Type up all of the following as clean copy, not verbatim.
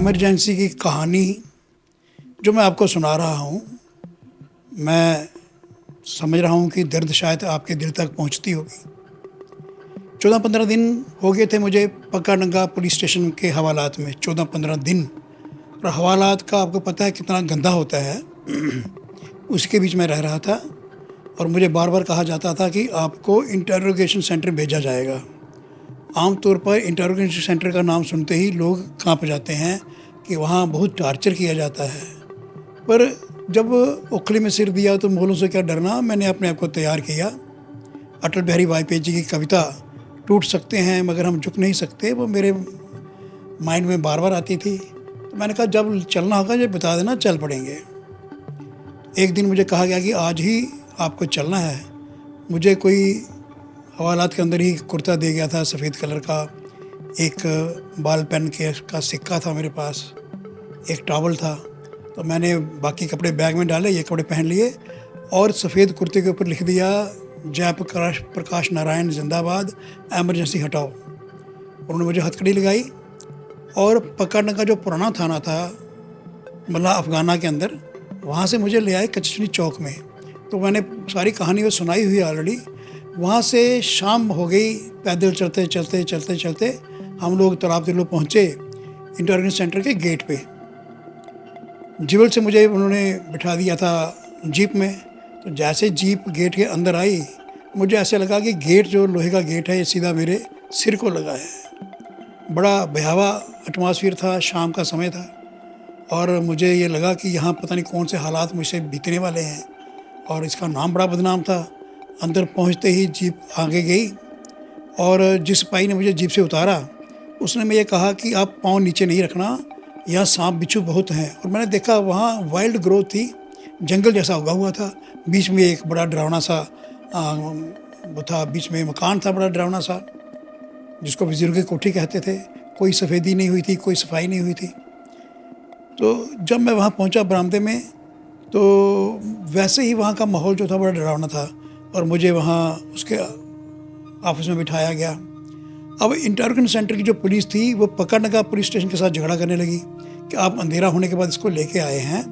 Emergency की कहानी जो मैं आपको सुना रहा हूँ, मैं समझ रहा हूँ कि दर्द शायद आपके दिल तक पहुँचती होगी। 14-15 दिन हो गए थे मुझे पक्का-नंगा पुलिस स्टेशन के हवालात में, 14-15 दिन। और हवालात का आपको पता है कितना गंदा होता है। उसके बीच में रह रहा था और मुझे बार-बार कहा जाता था कि आपको इंटरोगेशन सेंटर भेजा जाएगा। आम तौर पर इंटरोगेशन सेंटर का नाम सुनते ही लोग काँप जाते हैं कि वहाँ बहुत टॉर्चर किया जाता है। पर जब ओखली में सिर दिया तो मोहलों से क्या डरना, मैंने अपने आप को तैयार किया। अटल बिहारी वाजपेयी जी की कविता टूट सकते हैं मगर हम झुक नहीं सकते, वो मेरे माइंड में बार-बार आती थी। तो मैंने कहा जब चलना होगा ये बता देना, चल पड़ेंगे। एक दिन मुझे कहा गया कि आज ही आपको चलना है। मुझे कोई हवालात के अंदर ही कुर्ता दे गया था सफ़ेद कलर का, एक बाल पेन के का सिक्का था मेरे पास, एक टॉवल था। तो मैंने बाकी कपड़े बैग में डाले, ये कपड़े पहन लिए और सफ़ेद कुर्ते के ऊपर लिख दिया जयप्रकाश प्रकाश नारायण जिंदाबाद, इमरजेंसी हटाओ। उन्होंने मुझे हथकड़ी लगाई और पकड़ने का जो पुराना थाना था मल्ला अफ़गाना के अंदर, वहाँ से मुझे ले आए कचहरी चौक में। तो मैंने सारी कहानी वो सुनाई हुई ऑलरेडी। वहाँ से शाम हो गई, पैदल चलते चलते चलते चलते हम लोग तालाब तिल्लो पहुँचे इंटरोगेशन सेंटर के गेट पे। जिवल से मुझे उन्होंने बिठा दिया था जीप में। तो जैसे जीप गेट के अंदर आई, मुझे ऐसा लगा कि गेट जो लोहे का गेट है ये सीधा मेरे सिर को लगा है। बड़ा भयावह एटमॉस्फियर था, शाम का समय था और मुझे ये लगा कि यहाँ पता नहीं कौन से हालात मुझसे बीतने वाले हैं और इसका नाम बड़ा बदनाम था। अंदर पहुँचते ही जीप आगे गई और जिस सिपाही ने मुझे जीप से उतारा, उसने मुझे कहा कि आप पाँव नीचे नहीं रखना, यहाँ सांप बिच्छू बहुत हैं। और मैंने देखा वहाँ वाइल्ड ग्रोथ थी, जंगल जैसा उगा हुआ था। बीच में एक बड़ा डरावना सा वो था, बीच में मकान था बड़ा डरावना सा, जिसको बुजुर्ग की कोठी कहते थे। कोई सफ़ेदी नहीं हुई थी, कोई सफाई नहीं हुई थी। तो जब मैं वहाँ पहुँचा बरामदे में, तो वैसे ही वहाँ का माहौल जो था बड़ा डरावना था और मुझे वहाँ उसके ऑफिस में बिठाया गया। अब इंटरोगेशन सेंटर की जो पुलिस थी वो पकड़नगा पुलिस स्टेशन के साथ झगड़ा करने लगी कि आप अंधेरा होने के बाद इसको लेके आए हैं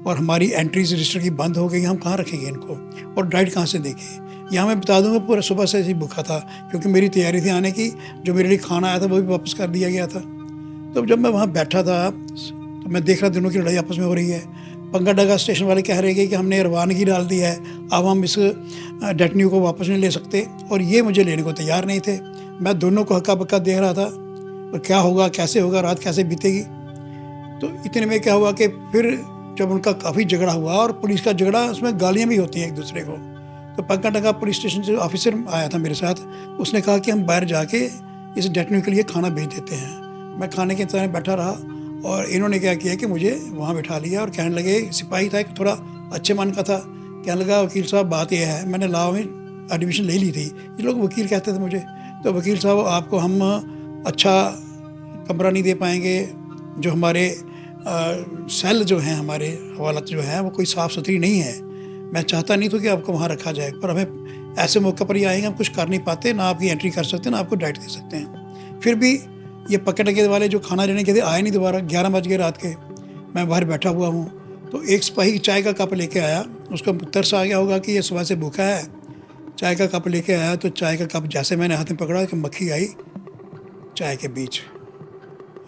और हमारी एंट्रीज रजिस्टर की बंद हो गई, हम कहाँ रखेंगे इनको और डाइट कहाँ से देंगे। यहाँ मैं बता दूंगा पूरा सुबह से ऐसे ही भूखा था क्योंकि मेरी तैयारी थी आने की। जो मेरे लिए खाना आया था वो भी वापस कर दिया गया था। तो जब मैं वहाँ बैठा था तो मैं देख रहा दोनों की लड़ाई आपस में हो रही है। पंगाडगा स्टेशन वाले कह रहे हैं कि हमने रवानगी डाल दी है, अब हम इस डेटन्यू को वापस नहीं ले सकते, और ये मुझे लेने को तैयार नहीं थे। मैं दोनों को हक्का बक्का देख रहा था और क्या होगा, कैसे होगा, रात कैसे बीतेगी। तो इतने में क्या हुआ कि फिर जब उनका काफ़ी झगड़ा हुआ, और पुलिस का झगड़ा उसमें गालियाँ भी होती हैं एक दूसरे को, तो पंगाडगा पुलिस स्टेशन से ऑफिसर आया था मेरे साथ, उसने कहा कि हम बाहर जाके इस डेटन्यू के लिए खाना भेज देते हैं। मैं खाने के इंतज़ार में बैठा रहा और इन्होंने क्या किया कि मुझे वहाँ बिठा लिया और कहने लगे, सिपाही था एक थोड़ा अच्छे मन का था, कहने लगा वकील साहब बात यह है, मैंने लॉ में एडमिशन ले ली थी, ये लोग वकील कहते थे मुझे, तो वकील साहब आपको हम अच्छा कमरा नहीं दे पाएंगे, जो हमारे सेल जो हैं, हमारे हवालात जो हैं वो कोई साफ़ सुथरी नहीं है। मैं चाहता नहीं था कि आपको वहाँ रखा जाए, पर हमें ऐसे मौके पर ही आएंगे, हम कुछ कर नहीं पाते, ना आपकी एंट्री कर सकते ना आपको डाइट दे सकते हैं। फिर भी ये पकड़ने वाले जो खाना लेने के थे आए नहीं दोबारा। 11 बज गए रात के, मैं बाहर बैठा हुआ हूँ। तो एक सिपाही चाय का कप लेके आया, उसको तरस आ गया होगा कि ये सुबह से भूखा है। चाय का कप लेके आया तो चाय का कप जैसे मैंने हाथ में पकड़ा कि मक्खी आई चाय के बीच,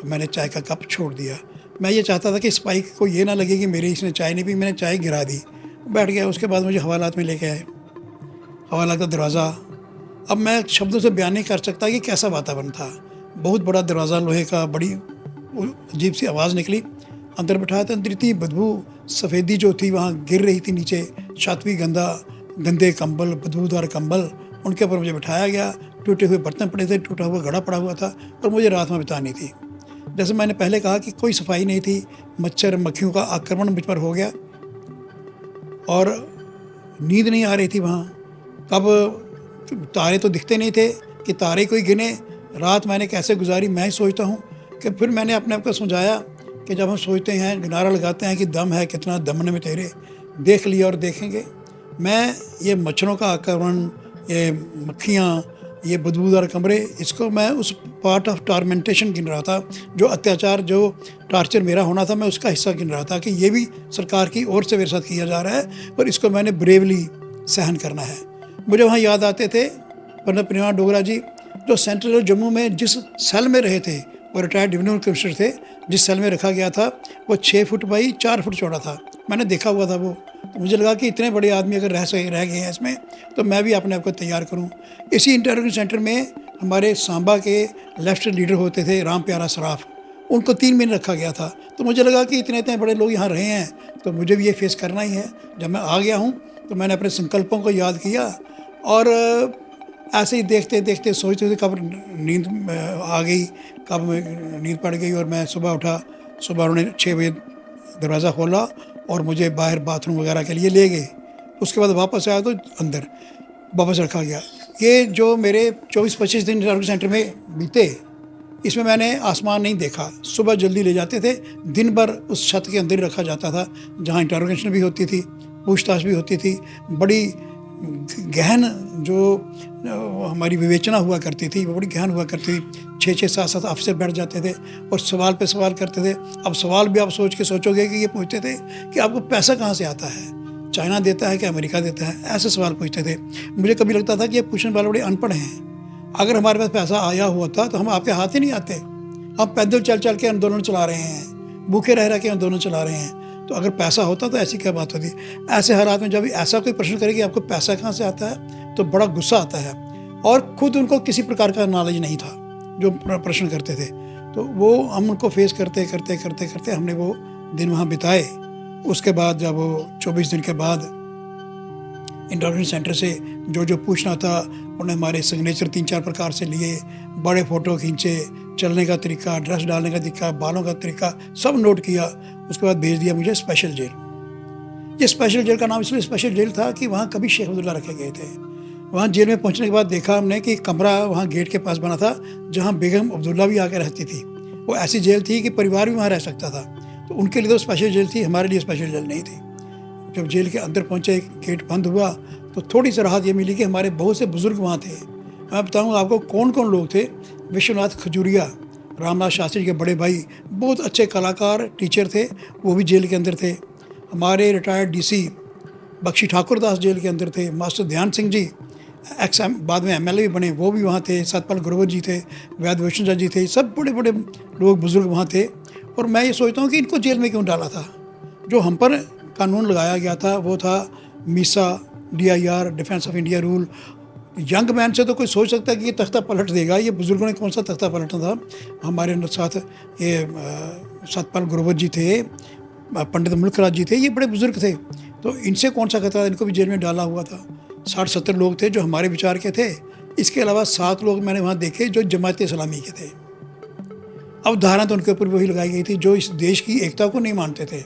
मैंने चाय का कप छोड़ दिया। मैं ये चाहता था कि सिपाही को ये ना लगे कि मेरी इसने चाय नहीं पी, मैंने चाय गिरा दी, बैठ गया। उसके बाद मुझे हवालात में लेके आए, हवालात का दरवाज़ा, अब मैं शब्दों से बयान नहीं कर सकता कि कैसा वातावरण था। बहुत बड़ा दरवाज़ा लोहे का, बड़ी अजीब सी आवाज़ निकली, अंदर बैठाया था। अंदर इतनी बदबू, सफ़ेदी जो थी वहाँ गिर रही थी नीचे, छत भी गंदे कंबल, बदबूदार कंबल, उनके ऊपर मुझे बिठाया गया। टूटे हुए बर्तन पड़े थे, टूटा हुआ घड़ा पड़ा हुआ था और मुझे रात में बितानी थी। जैसे मैंने पहले कहा कि कोई सफाई नहीं थी, मच्छर मक्खियों का आक्रमण मुझ पर हो गया और नींद नहीं आ रही थी वहाँ। कब तारे तो दिखते नहीं थे कि तारे कोई गिने, रात मैंने कैसे गुजारी मैं ही सोचता हूँ। कि फिर मैंने अपने आप को समझाया कि जब हम सोचते हैं, नारा लगाते हैं कि दम है कितना दमन में तेरे, देख लिया और देखेंगे। मैं ये मच्छरों का आक्रमण, ये मक्खियाँ ये बदबूदार कमरे, इसको मैं उस पार्ट ऑफ टार्मेंटेशन गिन रहा था, जो अत्याचार, जो टार्चर मेरा होना था, मैं उसका हिस्सा गिन रहा था कि ये भी सरकार की ओर से मेरे साथ किया जा रहा है और इसको मैंने ब्रेवली सहन करना है। मुझे वहाँ याद आते थे पंडित प्रेमानंद डोगरा जी, जो सेंट्रल जम्मू में जिस सेल में रहे थे, वो रिटायर्ड डिविजनल कमिश्नर थे। जिस सेल में रखा गया था वो 6 फुट बाई 4 फुट चौड़ा था, मैंने देखा हुआ था वो। तो मुझे लगा कि इतने बड़े आदमी अगर रह गए हैं इसमें, तो मैं भी अपने आप को तैयार करूं। इसी इंटरोगेशन सेंटर में हमारे सांबा के लेफ्ट लीडर होते थे राम प्यारा सराफ, उनको 3 महीने रखा गया था। तो मुझे लगा कि इतने इतने बड़े लोग यहाँ रहे हैं, तो मुझे भी ये फेस करना ही है। जब मैं आ गया हूँ तो मैंने अपने संकल्पों को याद किया और ऐसे ही देखते देखते सोचते थे कब नींद आ गई, कब नींद पड़ गई और मैं सुबह उठा। सुबह उन्होंने 6 बजे दरवाज़ा खोला और मुझे बाहर बाथरूम वगैरह के लिए ले गए। उसके बाद वापस आया तो अंदर वापस रखा गया। ये जो मेरे 24-25 दिन इंटरोगेशन सेंटर में बीते, इसमें मैंने आसमान नहीं देखा। सुबह जल्दी ले जाते थे, दिन भर उस छत के अंदर ही रखा जाता था, जहाँ इंटरोगेशन भी होती थी, पूछताछ भी होती थी। बड़ी गहन जो हमारी विवेचना हुआ करती थी, वो बड़ी गहन हुआ करती थी। 6-6, 7-7 अफसर बैठ जाते थे और सवाल पे सवाल करते थे। अब सवाल भी आप सोचोगे कि ये पूछते थे कि आपको पैसा कहाँ से आता है, चाइना देता है कि अमेरिका देता है, ऐसे सवाल पूछते थे। मुझे कभी लगता था कि ये पूछने वाले बड़े अनपढ़ हैं। अगर हमारे पास पैसा आया हुआ था तो हम आपके हाथ ही नहीं आते। हम पैदल चल चल के आंदोलन चला रहे हैं, भूखे रह के आंदोलन चला रहे हैं। तो अगर पैसा होता तो ऐसी क्या बात होती। ऐसे हालात में जब ऐसा कोई प्रश्न करे कि आपको पैसा कहाँ से आता है, तो बड़ा गुस्सा आता है। और खुद उनको किसी प्रकार का नॉलेज नहीं था जो प्रश्न करते थे। तो वो हम उनको फेस करते करते करते करते हमने वो दिन वहाँ बिताए। उसके बाद जब वो 24 दिन के बाद इंटरोगेशन सेंटर से जो पूछना था, उन्होंने हमारे सिग्नेचर 3-4 प्रकार से लिए, बड़े फ़ोटो खींचे, चलने का तरीका, ड्रेस डालने का तरीका, बालों का तरीका, सब नोट किया। उसके बाद भेज दिया मुझे स्पेशल जेल। ये स्पेशल जेल का नाम इसलिए स्पेशल जेल था कि वहाँ कभी शेख अब्दुल्ला रखे गए थे। वहाँ जेल में पहुँचने के बाद देखा हमने कि कमरा वहाँ गेट के पास बना था, जहाँ बेगम अब्दुल्ला भी आकर रहती थी। वो ऐसी जेल थी कि परिवार भी वहाँ रह सकता था। तो उनके लिए तो स्पेशल जेल थी, हमारे लिए स्पेशल जेल नहीं थी। जब जेल के अंदर पहुँचे, गेट बंद हुआ, तो थोड़ी सी राहत ये मिली कि हमारे बहुत से बुज़ुर्ग वहाँ थे। मैं बताऊँ आपको कौन कौन लोग थे। विश्वनाथ खजूरिया, रामनाथ शास्त्री के बड़े भाई, बहुत अच्छे कलाकार, टीचर थे, वो भी जेल के अंदर थे। हमारे retired DC Bakshi Thakur Das jail के अंदर थे। मास्टर ध्यान सिंह जी बाद में एमएलए भी बने, वो भी वहाँ थे। सतपाल गुरवर जी थे, वैद वैष्णव जी थे, सब बड़े बड़े लोग बुज़ुर्ग वहाँ थे। और मैं ये सोचता हूँ कि इनको जेल में क्यों डाला था। जो हम पर कानून लगाया गया था वो था Misa, DIR, defence of India rule. Young man से तो कोई सोच सकता है कि ये तख्ता पलट देगा। ये बुज़ुर्गों ने कौन सा तख्ता पलटना था। हमारे साथ ये सतपाल गुरवर जी थे, पंडित मुल्क राज जी थे, ये बड़े बुज़ुर्ग थे। तो इनसे कौन सा खतरा, इनको भी जेल में डाला हुआ था। 60-70 लोग थे जो हमारे विचार के थे। इसके अलावा 7 लोग मैंने वहाँ देखे जो जमात इस्लामी के थे। अब धारणा तो उनके ऊपर वही लगाई गई थी जो इस देश की एकता को नहीं मानते थे,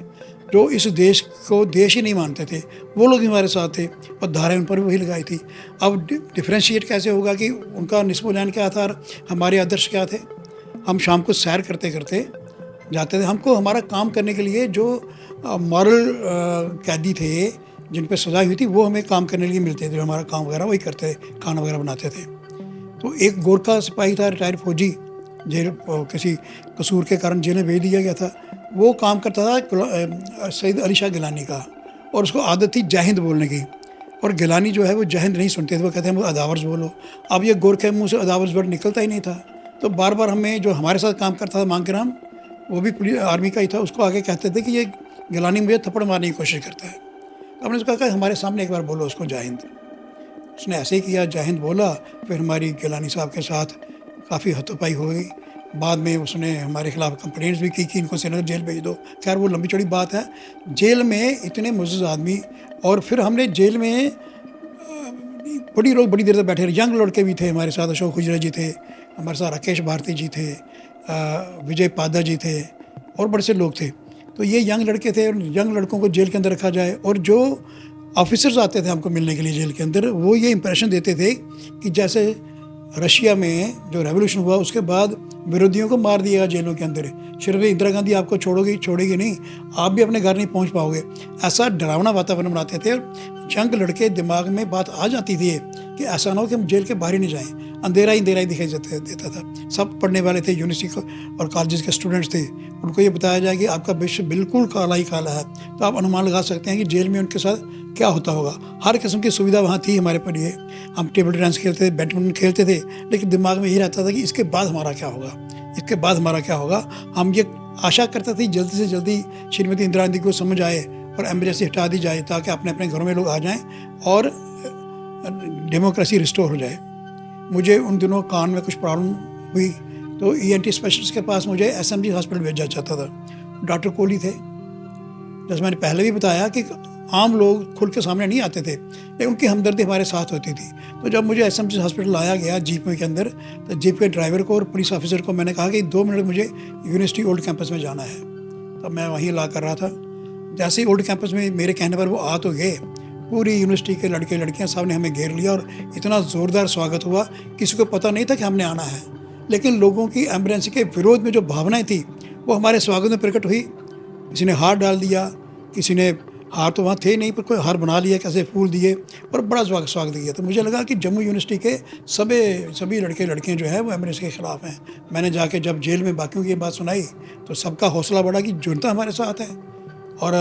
जो इस देश को देश ही नहीं मानते थे, वो लोग हमारे साथ थे और धाराएं उन पर भी वही लगाई थी। अब डिफ्रेंशिएट कैसे होगा कि उनका निस्ब-ओ-जान क्या था, हमारे आदर्श क्या थे। हम शाम को सैर करते करते जाते थे। हमको हमारा काम करने के लिए जो मॉरल कैदी थे, जिन पर सजा हुई थी, वो हमें काम करने के लिए मिलते थे। हमारा काम वगैरह वही करते थे, खाना वगैरह बनाते थे। तो एक गोरखा सिपाही था, रिटायर्ड फौजी, जेल किसी कसूर के कारण जेल में भेज दिया गया था। वो काम करता था सैयद अली शाह गिलानी का, और उसको आदत थी जय हिंद बोलने की। और गिलानी जो है वो जय हिंद नहीं सुनते थे, वो कहते हैं अदावर्स बोलो। अब ये गोरखे मुँह से अदावर्स वर्ड निकलता ही नहीं था। तो बार बार हमें, जो हमारे साथ काम करता था मांगेराम, वो भी पुलिस आर्मी का ही था, उसको आगे कहते थे कि ये गिलानी मुझे थप्पड़ मारने की कोशिश करता है। तो हमने उसको कहा हमारे सामने एक बार बोलो उसको जय हिंद। उसने ऐसे ही किया, जय हिंद बोला। फिर हमारी गिलानी साहब के साथ काफ़ी हाथापाई हो गई। बाद में उसने हमारे खिलाफ कंप्लेंट्स भी की कि इनको श्रीनगर जेल भेज दो। खैर वो लंबी चौड़ी बात है। जेल में इतने मुअज़्ज़ज़ आदमी, और फिर हमने जेल में बड़ी देर तक बैठे रहे। यंग लड़के भी थे हमारे साथ, अशोक गुजरा जी थे हमारे साथ, राकेश भारती जी थे, विजय पादा जी थे, और बड़े से लोग थे। तो ये यंग लड़के थे, और यंग लड़कों को जेल के अंदर रखा जाए। और जो ऑफिसर्स आते थे हमको मिलने के लिए जेल के अंदर, वो ये इंप्रेशन देते थे कि जैसे रशिया में जो रेवोल्यूशन हुआ उसके बाद विरोधियों को मार दिया जेलों के अंदर, श्रीमती इंदिरा गांधी आपको छोड़ेगी नहीं, आप भी अपने घर नहीं पहुंच पाओगे। ऐसा डरावना वातावरण बनाते थे। यंग लड़के दिमाग में बात आ जाती थी कि ऐसा ना हो कि हम जेल के बाहर ही नहीं जाएँ। अंधेरा ही दिखाई देता था। सब पढ़ने वाले थे, यूनिवर्सिटी को और कॉलेजेस के स्टूडेंट्स थे। उनको ये बताया जाए कि आपका भविष्य बिल्कुल काला ही काला है। तो आप अनुमान लगा सकते हैं कि जेल में उनके साथ क्या होता होगा। हर किस्म की सुविधा वहाँ थी हमारे पर लिए। हम टेबल टेनिस खेलते थे, बैडमिंटन खेलते थे, लेकिन दिमाग में यही रहता था कि इसके बाद हमारा क्या होगा, इसके बाद हमारा क्या होगा। हम ये आशा करते थे जल्दी से जल्दी श्रीमती इंदिरा गांधी को समझ आए और एमरजेंसी हटा दी जाए ताकि अपने अपने घरों में लोग आ जाएं और डेमोक्रेसी रिस्टोर हो जाए। मुझे उन दिनों कान में कुछ प्रॉब्लम हुई तो ईएनटी स्पेशलिस्ट के पास मुझे एसएमजी हॉस्पिटल भेजा जाता था। डॉक्टर कोहली थे, जैसे मैंने पहले भी बताया कि आम लोग खुल के सामने नहीं आते थे, लेकिन उनकी हमदर्दी हमारे साथ होती थी। तो जब मुझे एसएमजी हॉस्पिटल लाया गया जीप में के अंदर, तो जीप के ड्राइवर को और पुलिस ऑफिसर को मैंने कहा कि 2 मिनट मुझे यूनिवर्सिटी ओल्ड कैंपस में जाना है। तब मैं वहीं ला कर रहा था। जैसे ही ओल्ड कैंपस में मेरे कहने पर वो आ तो गए, पूरी यूनिवर्सिटी के लड़के लड़कियां सब ने हमें घेर लिया और इतना ज़ोरदार स्वागत हुआ, किसी को पता नहीं था कि हमने आना है। लेकिन लोगों की एमरजेंसी के विरोध में जो भावनाएं थी वो हमारे स्वागत में प्रकट हुई। किसी ने हार डाल दिया, किसी ने हार तो वहाँ थे नहीं पर कोई हार बना लिया, कैसे फूल दिए और बड़ा स्वागत दिया। तो मुझे लगा कि जम्मू यूनिवर्सिटी के सभी लड़के लड़कियाँ जो है वो एमरजेंसी के ख़िलाफ़ हैं। मैंने जाके जब जेल में बाकियों की ये बात सुनाई तो सबका हौसला बढ़ा कि जनता हमारे साथ है। और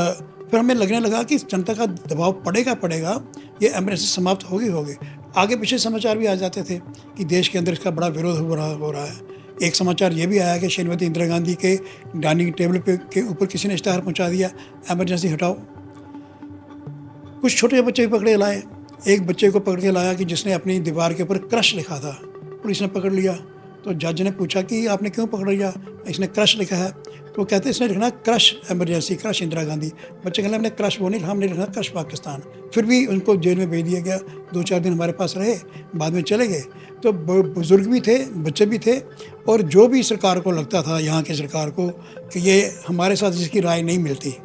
फिर हमें लगने लगा कि जनता का दबाव पड़ेगा, ये एमरजेंसी समाप्त होगी। आगे पीछे समाचार भी आ जाते थे कि देश के अंदर इसका बड़ा विरोध हो रहा है। एक समाचार ये भी आया कि श्रीमती इंदिरा गांधी के डाइनिंग टेबल के ऊपर किसी ने इश्तेहार पहुंचा दिया, एमरजेंसी हटाओ। कुछ छोटे बच्चे भी पकड़े लाए। एक बच्चे को पकड़ के लाया कि जिसने अपनी दीवार के ऊपर क्रश लिखा था। पुलिस ने पकड़ लिया तो जज ने पूछा कि आपने क्यों पकड़ लिया, इसने क्रश लिखा है। तो वो कहते इसने लिखना crush emergency, crush Indira Gandhi. बच्चे कहने हमने क्रश वो नहीं, हमने लिखा क्रश पाकिस्तान। फिर भी उनको जेल में भेज दिया गया। 2-4 दिन हमारे पास रहे, बाद में चले गए। तो बुज़ुर्ग भी थे, बच्चे भी थे और जो भी सरकार को लगता था, यहाँ की सरकार को, कि ये हमारे साथ जिसकी राय नहीं मिलती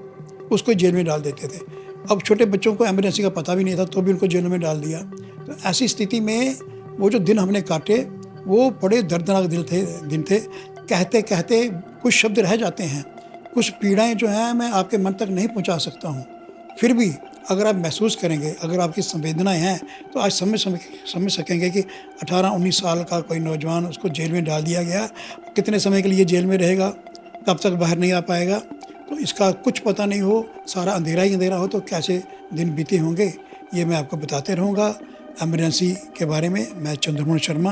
उसको जेल में डाल देते थे। अब छोटे बच्चों को एमरजेंसी का पता भी नहीं था तो भी उनको जेलों में डाल दिया। तो ऐसी स्थिति में वो जो दिन हमने काटे वो बड़े दर्दनाक दिन थे। कहते कहते कुछ शब्द रह जाते हैं, कुछ पीड़ाएं जो हैं मैं आपके मन तक नहीं पहुंचा सकता हूं। फिर भी अगर आप महसूस करेंगे, अगर आपकी संवेदनाएं हैं तो आज समझ सकेंगे कि 18-19 साल का कोई नौजवान, उसको जेल में डाल दिया गया। कितने समय के लिए जेल में रहेगा, कब तक बाहर नहीं आ पाएगा, तो इसका कुछ पता नहीं हो, सारा अंधेरा ही अंधेरा हो तो कैसे दिन बीते होंगे, ये मैं आपको बताते रहूँगा। एमरजेंसी के बारे में मैं चंद्रमोहन शर्मा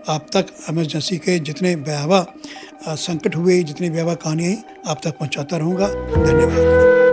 आप तक एमरजेंसी के जितने भयावह संकट हुए, जितनी भयावह कहानियाँ आप तक पहुँचाता रहूँगा। धन्यवाद।